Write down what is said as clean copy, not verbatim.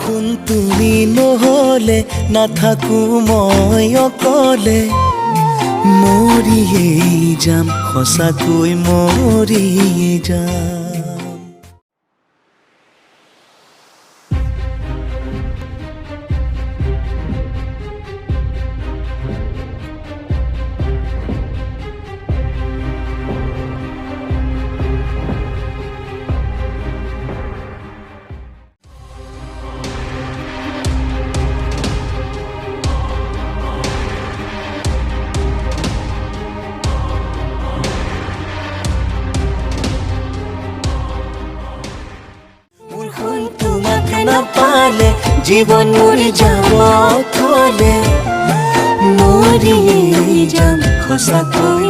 দেখোন তুমি নহলে নাথাকো মই অকলে মৰিয়েই যাম সঁচাকৈ মৰিয়েই যাম নাপালে জীবন মৰি যাব থলে মৰিয়েই যাম সঁচাকৈ